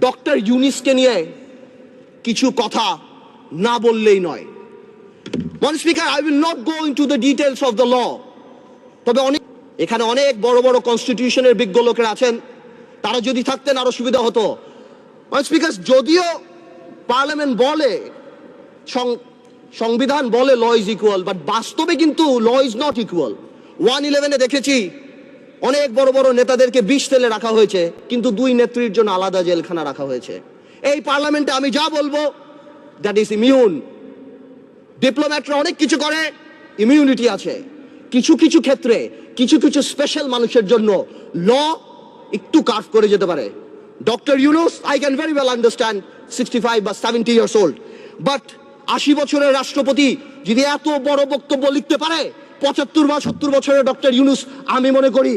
Doctor ইউনিসকে নিয়ে কিছু কথা না বললেই নয়। মহামান্য speaker, I will not go into the details of the law. তবে এখানে অনেক বড় বড় কনস্টিটিউশনের বিজ্ঞ লোকেরা আছেন, তারা যদি থাকতেন আরো সুবিধা হতো। মহামান্য স্পিকার, যদিও পার্লামেন্ট বলে, সংবিধান বলে ল ইজ ইকুয়াল, বাট বাস্তবে কিন্তু ল ইজ নট ইকুয়াল। 111-এ দেখেছি অনেক বড় বড় নেতাদেরকে 20 সেলে রাখা হয়েছে, কিন্তু 2 নেত্রীর জন্য আলাদা জেলখানা রাখা হয়েছে। এই পার্লামেন্টে আমি যা বলবো দ্যাট ইজ ইমিউন। ডিপ্লোম্যাটরা অনেক কিছু করে, ইমিউনিটি আছে। কিছু কিছু ক্ষেত্রে কিছু কিছু স্পেশাল মানুষের জন্য ল একটু কার্ভ করে যেতে পারে। Doctor Yunus, I can very well understand 65 বা 70 ইয়ার্স ওল্ড, বাট 80 বছরের রাষ্ট্রপতি যদি এত বড় বক্তব্য লিখতে পারে, 75 বা 70 বছরের ডক্টর ইউনুস আমি মনে করি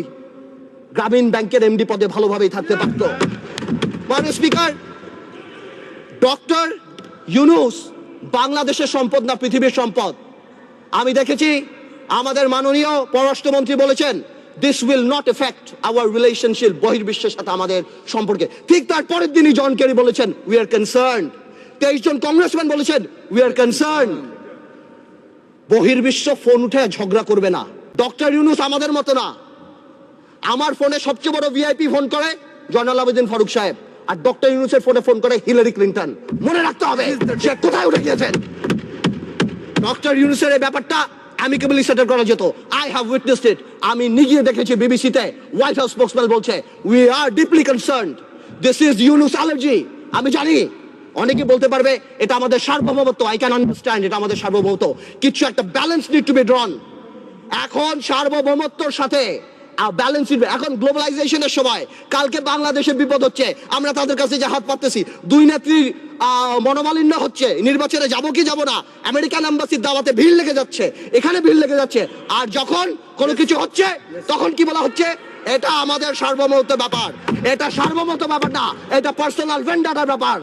গ্রামীণ ব্যাংকের এমডি পদে ভালোভাবেই থাকতে পারত। মাননীয় স্পিকার, ডক্টর ইউনুস বাংলাদেশের সম্পদ না পৃথিবীর সম্পদ। আমি দেখেছি আমাদের মাননীয় পররাষ্ট্রমন্ত্রী বলেছেন this will not affect our relationship, বহির্বিশ্বের সাথে আমাদের সম্পর্কে। ঠিক তার পরের দিনই জন কেরি বলেছেন উই আর কনসার্নড। 23 জন কংগ্রেসম্যান বলেছেন উই আর কনসার্নড। বহির্বিশ্ব ফোন উঠে ঝগড়া করবে না। ডক্টর ইউনুস আমাদের মতো না। আমার ফোনে সবচেয়ে বড় ভিআইপি ফোন করে জয়নাল আবেদিন ফারুক সাহেব, আর ডক্টর ইউনুসের ফোনে ফোন করে হিলারি ক্লিন্টন। মনে রাখতে হবে সে কোথায় উঠে গিয়েছেন। ডক্টর ইউনুসের এই ব্যাপারটা অ্যামিকেবলি সেটেল করা যেত। আই হ্যাভ উইটনেসড ইট। আমি নিজে দেখেছি বিবিসিতে হোয়াইট হাউস স্পোকসম্যান বলছে we are deeply concerned, this is Yunus allergy. আমি জানি অনেকে বলতে পারবে এটা আমাদের সার্বভৌমত্ব, আই ক্যান আন্ডারস্ট্যান্ড, এটা আমাদের সার্বভৌমত্ব, কিছু একটা ব্যালেন্স নিড টু বি ড্রন। এখন সার্বভৌমত্বর সাথে ব্যালেন্স, এখন গ্লোবালাইজেশনের সময় কালকে বাংলাদেশে বিপদ হচ্ছে, আমরা তাদের কাছে যে হাত পাততেছি, 2 নেত্রীর মনোমালিন্য হচ্ছে, নির্বাচনে যাবো কি যাবো না, আমেরিকান এম্বাসির দাওয়াতে ভিড় লেগে যাচ্ছে, এখানে ভিড় লেগে যাচ্ছে, আর যখন কোনো কিছু হচ্ছে তখন কি বলা হচ্ছে এটা আমাদের সার্বভৌমত্ব ব্যাপার। এটা সার্বভৌমত্ব ব্যাপার না, এটা পার্সোনাল ভেন্ডারের ব্যাপার।